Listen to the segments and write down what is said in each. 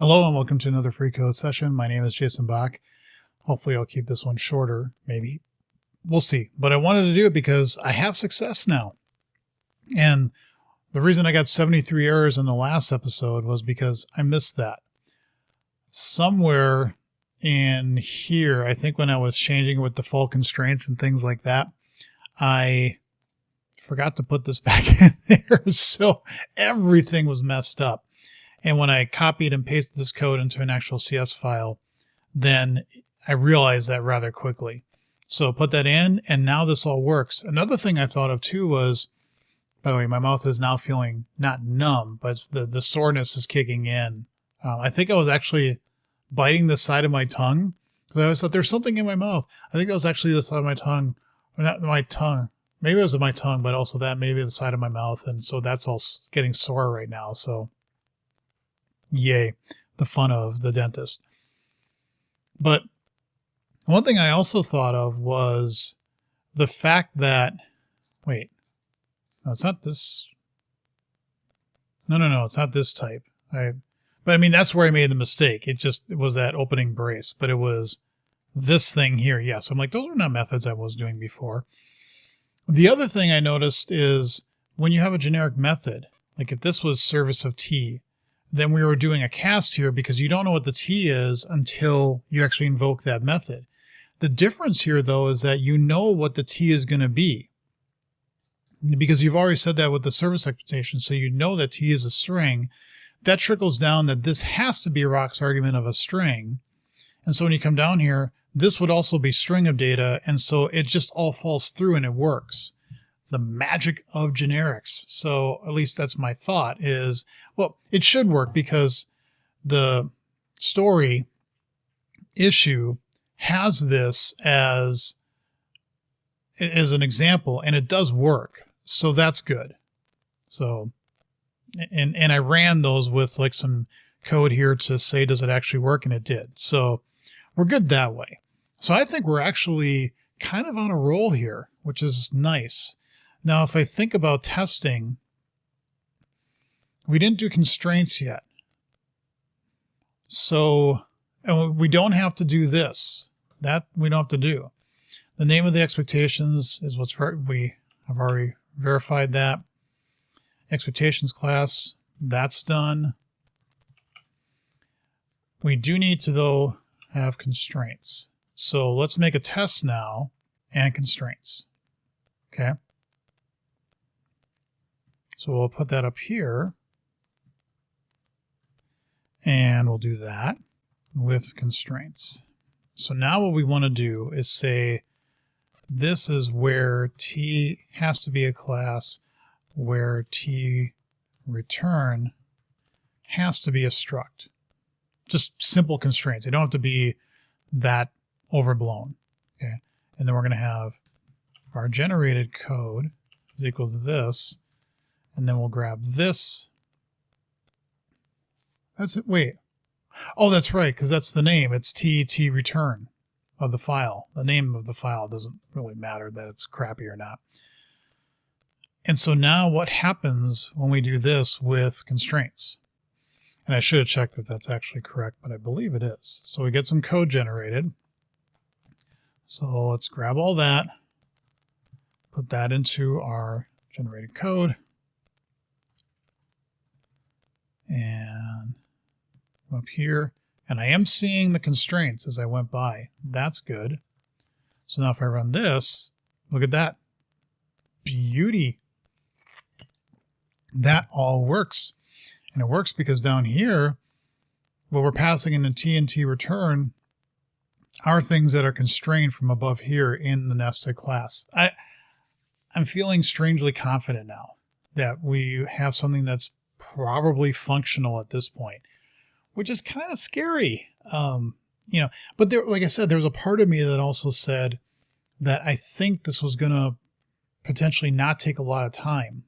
Hello and welcome to another free code session. My name is Jason Bach. Hopefully I'll keep this one shorter, maybe. We'll see. But I wanted to do it because I have success now. And the reason I got 73 errors in the last episode was because I missed that. Somewhere in here, I think when I was changing with default constraints and things like that, I forgot to put this back in there. So everything was messed up. And when I copied and pasted this code into an actual CS file, then I realized that rather quickly. So put that in, and now this all works. Another thing I thought of too was, by the way, my mouth is now feeling not numb, but the soreness is kicking in. I think I was actually biting the side of my tongue, because I always thought there's something in my mouth. I think that was actually the side of my tongue, or not my tongue. Maybe it was my tongue, but also that maybe the side of my mouth. And so that's all getting sore right now. So yay, the fun of the dentist. But one thing I also thought of was the fact that, wait, no, it's not this. No, it's not this type. But I mean, that's where I made the mistake. It was that opening brace, but it was this thing here. Yes, I'm like, those are not methods I was doing before. The other thing I noticed is when you have a generic method, like if this was service of T, then we were doing a cast here because you don't know what the T is until you actually invoke that method. The difference here, though, is that you know what the T is going to be because you've already said that with the service expectation. So you know that T is a string. That trickles down that this has to be a rocks argument of a string. And so when you come down here, this would also be string of data. And so it just all falls through and it works. The magic of generics. So at least that's my thought is, well, it should work because the story issue has this as an example and it does work. So that's good. So, and I ran those with like some code here to say, does it actually work? And it did. So we're good that way. So I think we're actually kind of on a roll here, which is nice. Now, if I think about testing, we didn't do constraints yet. So and we don't have to do this. That we don't have to do. The name of the expectations is we have already verified that. Expectations class, that's done. We do need to, though, have constraints. So let's make a test now and constraints. Okay. So we'll put that up here, and we'll do that with constraints. So now what we want to do is say this is where T has to be a class, where T return has to be a struct. Just simple constraints. They don't have to be that overblown. Okay, and then we're going to have our generated code is equal to this. And then we'll grab this. That's it. Wait. Oh, that's right, because that's the name. It's TT return of the file. The name of the file doesn't really matter that it's crappy or not. And so now what happens when we do this with constraints? And I should have checked if that's actually correct, but I believe it is. So we get some code generated. So let's grab all that, put that into our generated code. And up here, and I am seeing the constraints as I went by. That's good. So now if I run this, look at that. Beauty. That all works. And it works because down here, what we're passing in the T&T return are things that are constrained from above here in the nested class. I'm feeling strangely confident now that we have something that's probably functional at this point, which is kind of scary. But there, like I said, there was a part of me that also said that I think this was going to potentially not take a lot of time.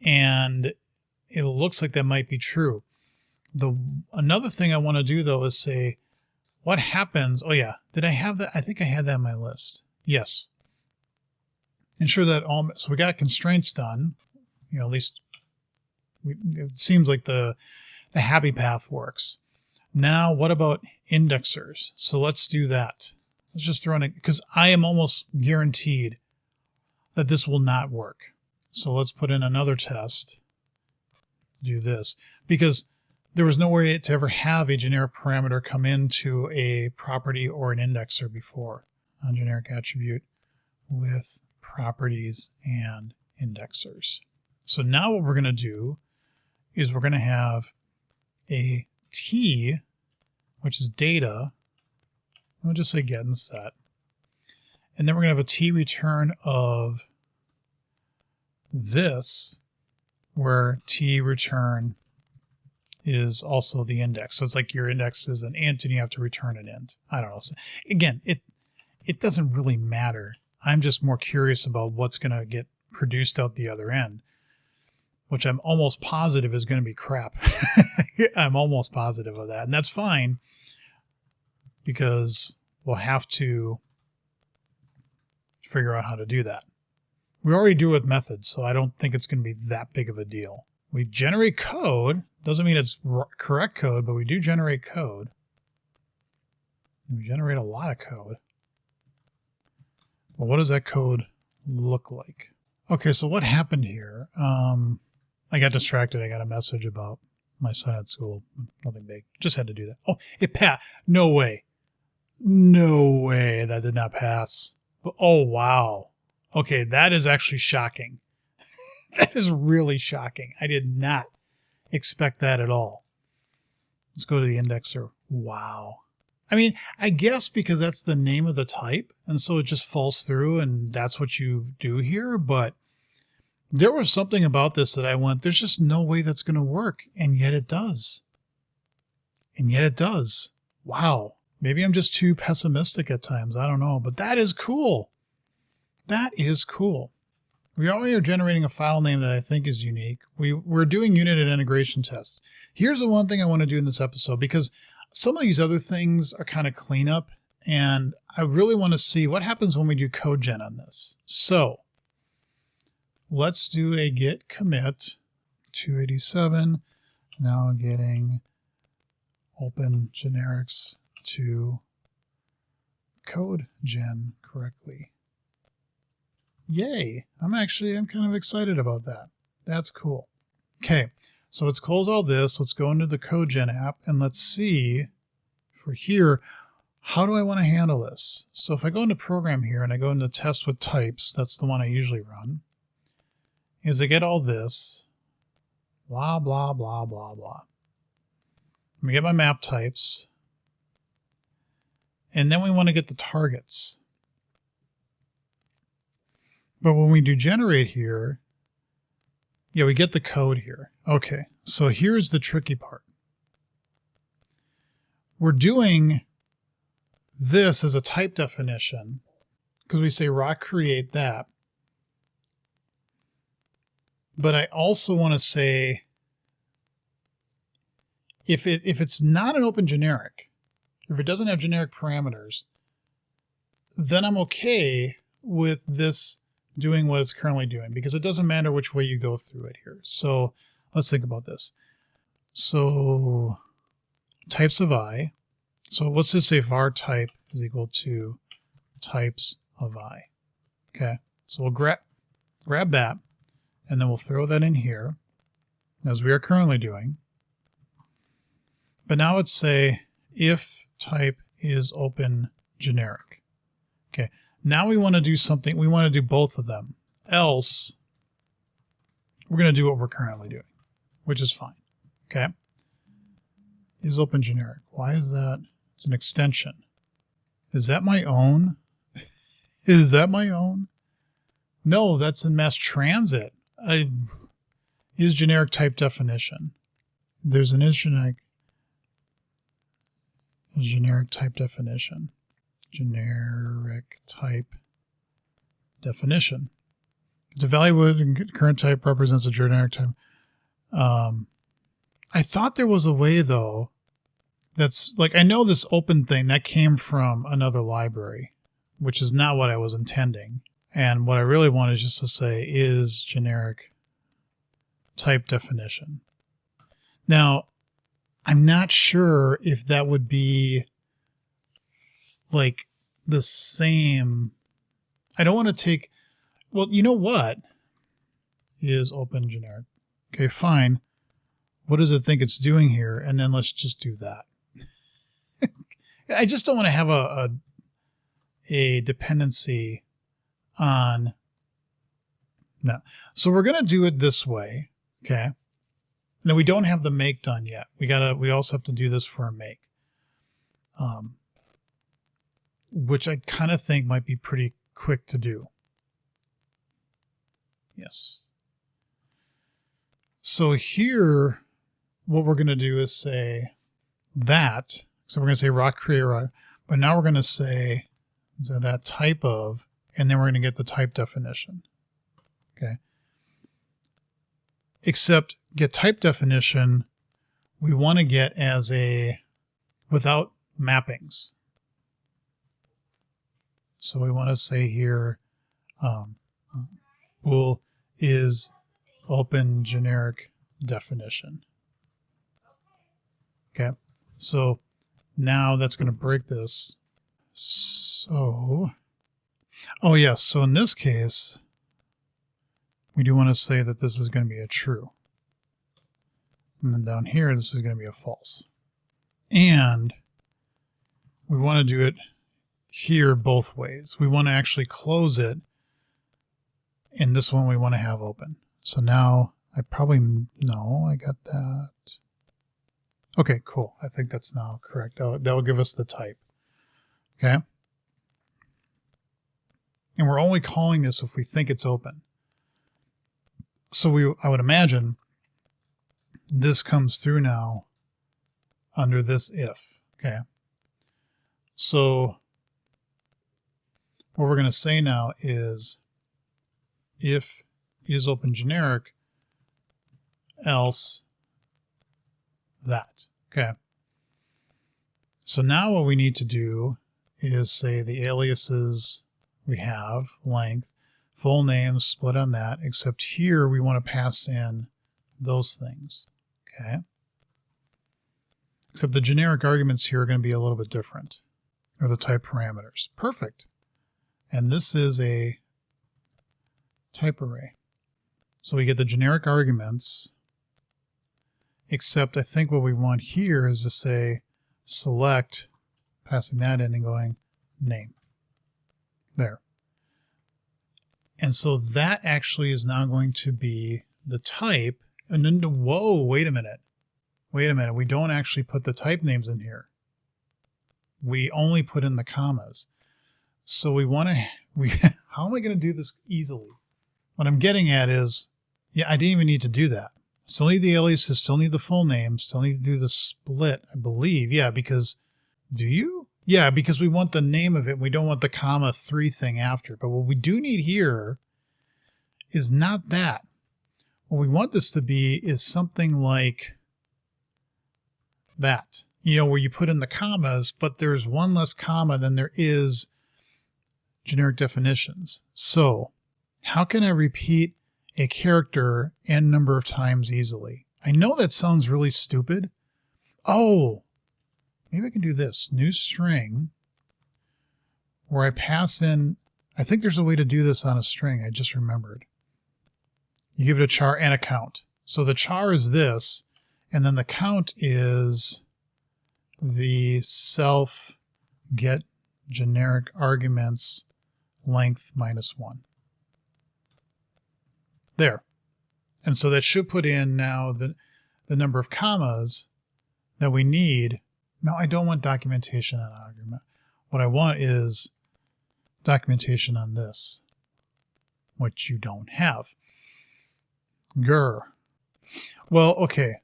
And it looks like that might be true. Another thing I want to do though is say, what happens? Oh yeah. Did I have that? I think I had that on my list. Yes. Ensure that so we got constraints done, at least it seems like the happy path works. Now, what about indexers? So let's do that. Let's just throw in it, because I am almost guaranteed that this will not work. So let's put in another test. Do this, because there was no way to ever have a generic parameter come into a property or an indexer before. A generic attribute with properties and indexers. So now what we're going to do is we're going to have a t, which is data. We'll just say get and set. And then we're going to have a t return of this, where t return is also the index. So it's like your index is an int and you have to return an int. I don't know. So again, it doesn't really matter. I'm just more curious about what's going to get produced out the other end, which I'm almost positive is going to be crap. I'm almost positive of that. And that's fine, because we'll have to figure out how to do that. We already do it with methods, so I don't think it's going to be that big of a deal. We generate code. Doesn't mean it's correct code, but we do generate code. And we generate a lot of code. Well, what does that code look like? Okay, so what happened here? I got distracted. I got a message about my son at school. Nothing big. Just had to do that. Oh, it passed. No way. No way that did not pass. Oh, wow. Okay, that is actually shocking. That is really shocking. I did not expect that at all. Let's go to the indexer. Wow. I mean, I guess because that's the name of the type, and so it just falls through, and that's what you do here. But there was something about this that I went, there's just no way that's going to work, and yet it does. And yet it does. Wow. Maybe I'm just too pessimistic at times. I don't know, but that is cool. That is cool. We already are generating a file name that I think is unique. We're doing unit and integration tests. Here's the one thing I want to do in this episode, because some of these other things are kind of cleanup, and I really want to see what happens when we do code gen on this. So let's do a git commit 287. Now getting open generics to code gen correctly. Yay. I'm kind of excited about that. That's cool. Okay, so let's close all this. Let's go into the CodeGen app and let's see for here, how do I want to handle this? So if I go into program here and I go into test with types, that's the one I usually run, is I get all this, blah, blah, blah, blah, blah. Let me get my map types. And then we want to get the targets. But when we do generate here, yeah, we get the code here. Okay, so here's the tricky part. We're doing this as a type definition because we say rock create that. But I also want to say if it's not an open generic, if it doesn't have generic parameters, then I'm okay with this doing what it's currently doing, because it doesn't matter which way you go through it here. So let's think about this. So types of I. So let's just say var type is equal to types of I. Okay, so we'll grab that, and then we'll throw that in here, as we are currently doing. But now let's say if type is open generic. Okay, now we want to do something. We want to do both of them. Else, we're going to do what we're currently doing, which is fine. Okay, is open generic. Why is that? It's an extension. Is that my own? Is that my own? No, that's in mass transit. Is generic type definition. There's an is generic type definition. Generic type definition. The value with current type represents a generic type. I thought there was a way, though, that's like, I know this open thing that came from another library, which is not what I was intending. And what I really want is just to say is generic type definition. Now, I'm not sure if that would be like the same. I don't want to take, well, you know what is open generic? Okay, fine. What does it think it's doing here? And then let's just do that. I just don't want to have a dependency on that. So we're going to do it this way. Okay. Now we don't have the make done yet. We also have to do this for a make. Which I kind of think might be pretty quick to do. Yes. So here, what we're going to do is say that. So we're going to say rock create rock, but now we're going to say so that type of, and then we're going to get the type definition. Okay. Except get type definition, we want to get as a without mappings. So we want to say here, bool is open generic definition. Okay. So now that's going to break this. So, oh yes. So in this case, we do want to say that this is going to be a true. And then down here, this is going to be a false. And we want to do it here both ways. We want to actually close it. And this one we want to have open. So now I probably, no, I got that. Okay, cool. I think that's now correct. That will give us the type. Okay. And we're only calling this if we think it's open. So I would imagine this comes through now under this if. Okay. So what we're going to say now is if is open generic, else that. Okay. So now what we need to do is say the aliases we have, length, full name, split on that, except here we want to pass in those things. Okay. Except the generic arguments here are going to be a little bit different, or the type parameters. Perfect. And this is a type array. So we get the generic arguments, except I think what we want here is to say select, passing that in and going name. There. And so that actually is now going to be the type. And then, whoa, wait a minute. Wait a minute. We don't actually put the type names in here. We only put in the commas. So we want to, how am I going to do this easily? What I'm getting at is, yeah, I didn't even need to do that. Still need the aliases, still need the full name, still need to do the split, I believe. Yeah, because, do you? Yeah, because we want the name of it. We don't want the comma 3 thing after. But what we do need here is not that. What we want this to be is something like that. You know, where you put in the commas, but there's one less comma than there is generic definitions. So how can I repeat a character n number of times easily? I know that sounds really stupid. Oh, maybe I can do this. New string, where I pass in, I think there's a way to do this on a string. I just remembered. You give it a char and a count. So the char is this, and then the count is the self get generic arguments length -1. There. And so that should put in now the number of commas that we need. No, I don't want documentation on argument. What I want is documentation on this, which you don't have. Grr. Well, okay.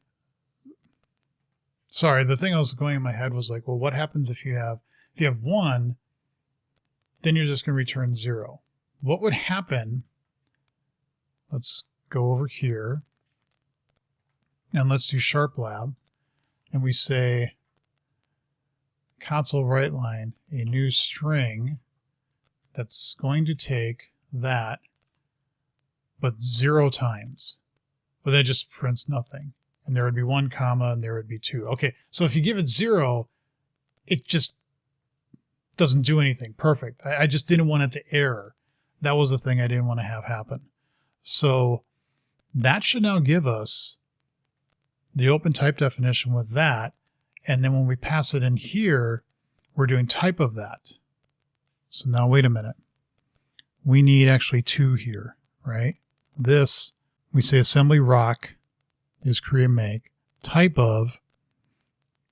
Sorry, the thing I was going in my head was like, well, what happens if you have 1, then you're just going to return 0. What would happen? Let's go over here and let's do sharp lab, and we say console write line, a new string that's going to take that, but 0 times, but then it just prints nothing. And there would be 1 comma and there would be 2. Okay, so if you give it 0, it just doesn't do anything. Perfect. I just didn't want it to error. That was the thing I didn't want to have happen. So that should now give us the open type definition with that. And then when we pass it in here, we're doing type of that. So now wait a minute. We need actually 2 here, right? This, we say assembly rock is create make, type of,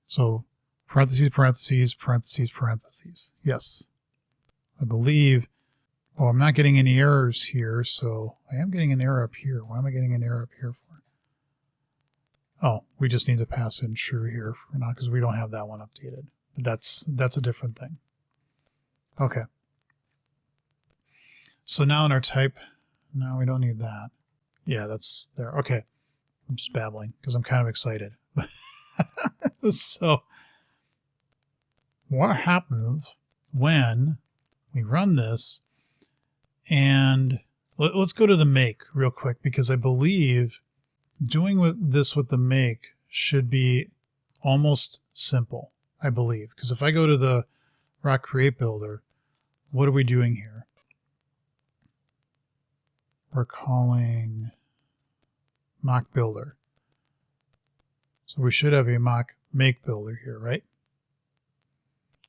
so parentheses, parentheses, parentheses, parentheses. Yes. I believe, oh, I'm not getting any errors here, so I am getting an error up here. Why am I getting an error up here for? Oh, we just need to pass in true here for now because we don't have that one updated. But that's a different thing. Okay. So now in our type, no, we don't need that. Yeah, that's there. Okay. I'm just babbling because I'm kind of excited. So what happens when we run this? And let's go to the make real quick because I believe doing this with the make should be almost simple, I believe. Because if I go to the Rock Create Builder, what are we doing here? We're calling mock builder. So we should have a mock make builder here, right?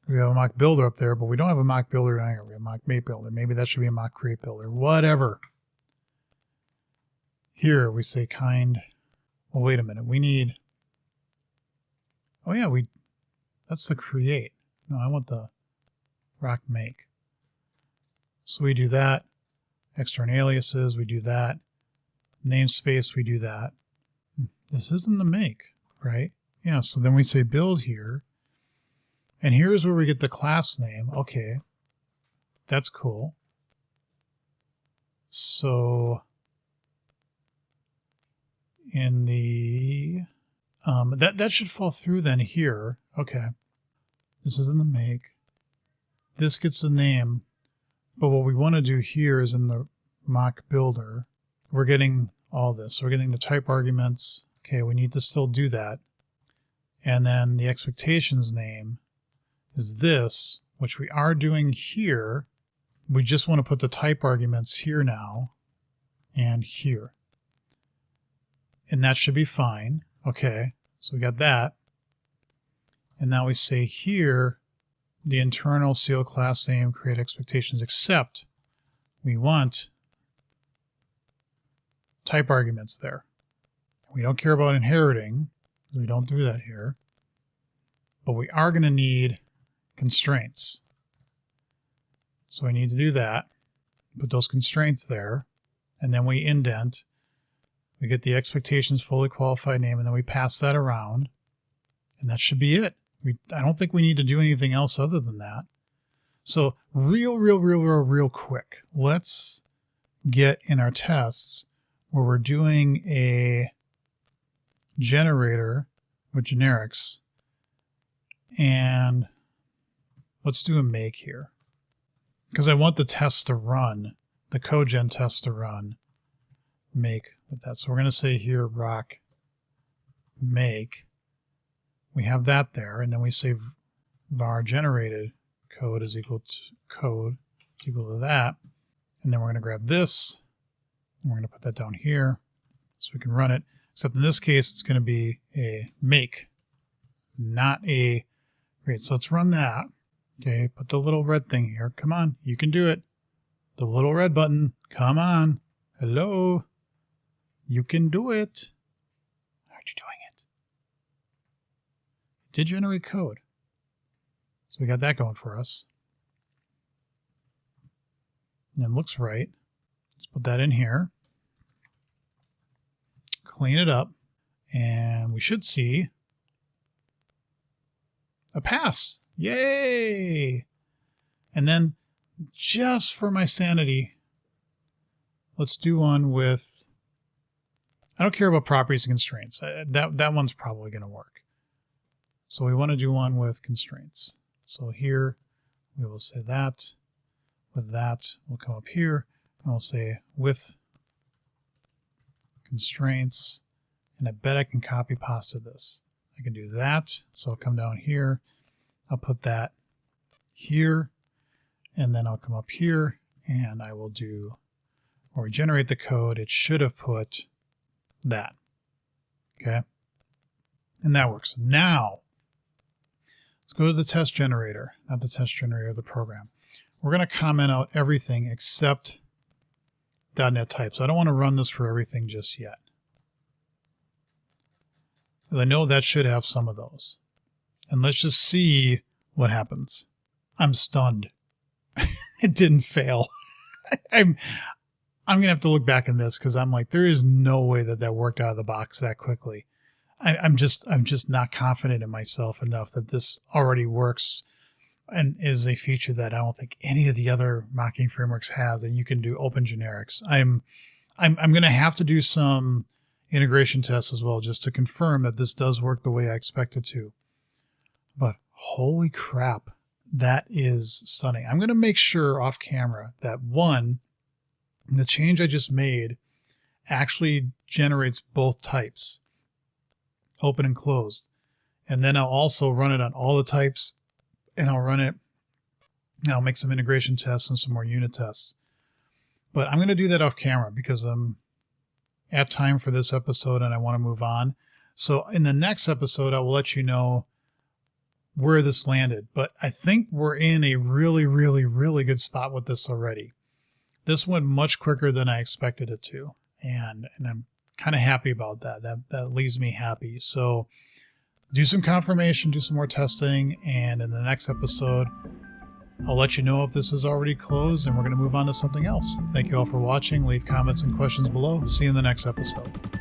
We have a mock builder up there, but we don't have a mock builder down here. We have a mock make builder. Maybe that should be a mock create builder. Whatever. Here we say kind. Well, wait a minute. We need. Oh yeah, that's the create. No, I want the rock make. So we do that. External aliases, we do that. Namespace, we do that. This isn't the make, right? Yeah, so then we say build here. And here's where we get the class name. Okay, that's cool. So in the, that should fall through then here. Okay, this is in the make. This gets the name. But what we want to do here is in the mock builder, we're getting all this. So we're getting the type arguments. Okay, we need to still do that. And then the expectations name is this, which we are doing here. We just want to put the type arguments here now and here. And that should be fine. Okay, so we got that. And now we say here, the internal seal class name, create expectations, except we want type arguments there. We don't care about inheriting. We don't do that here. But we are going to need constraints. So we need to do that. Put those constraints there. And then we indent. We get the expectations fully qualified name, and then we pass that around. And that should be it. I don't think we need to do anything else other than that. So real quick, let's get in our tests where we're doing a generator with generics. And let's do a make here. Because I want the test to run, the codegen test to run, make with that. So we're going to say here rock make. We have that there, and then we say var generated code is equal to that. And then we're going to grab this, and we're going to put that down here so we can run it. Except in this case, it's going to be a make, not a create. So let's run that. Okay, put the little red thing here. Come on, you can do it. The little red button. Come on. Hello. You can do it. Aren't you doing it? It did generate code. So we got that going for us. And it looks right. Let's put that in here. Clean it up. And we should see a pass. Yay! And then, just for my sanity, let's do one with, I don't care about properties and constraints. That one's probably going to work. So we want to do one with constraints. So here, we will say that. With that, we'll come up here, and we'll say with constraints. And I bet I can copy pasta this. I can do that. So I'll come down here. I'll put that here. And then I'll come up here and I will do, or regenerate the code. It should have put that. Okay. And that works. Now, let's go to the test generator, not the test generator of the program. We're going to comment out everything except .NET types. I don't want to run this for everything just yet. I know that should have some of those. And let's just see what happens. I'm stunned. It didn't fail. I'm going to have to look back in this because I'm like, there is no way that that worked out of the box that quickly. I'm just not confident in myself enough that this already works and is a feature that I don't think any of the other mocking frameworks has, that you can do open generics. I'm going to have to do some integration tests as well just to confirm that this does work the way I expect it to. But holy crap, that is stunning. I'm going to make sure off camera that one, the change I just made actually generates both types, open and closed. And then I'll also run it on all the types, and I'll run it, and I'll make some integration tests and some more unit tests. But I'm going to do that off camera because I'm at time for this episode and I want to move on. So in the next episode, I will let you know where this landed. But I think we're in a really, really, really good spot with this already. This went much quicker than I expected it to. And I'm kind of happy about that. That leaves me happy. So do some confirmation, do some more testing, and in the next episode, I'll let you know if this is already closed and we're going to move on to something else. Thank you all for watching. Leave comments and questions below. See you in the next episode.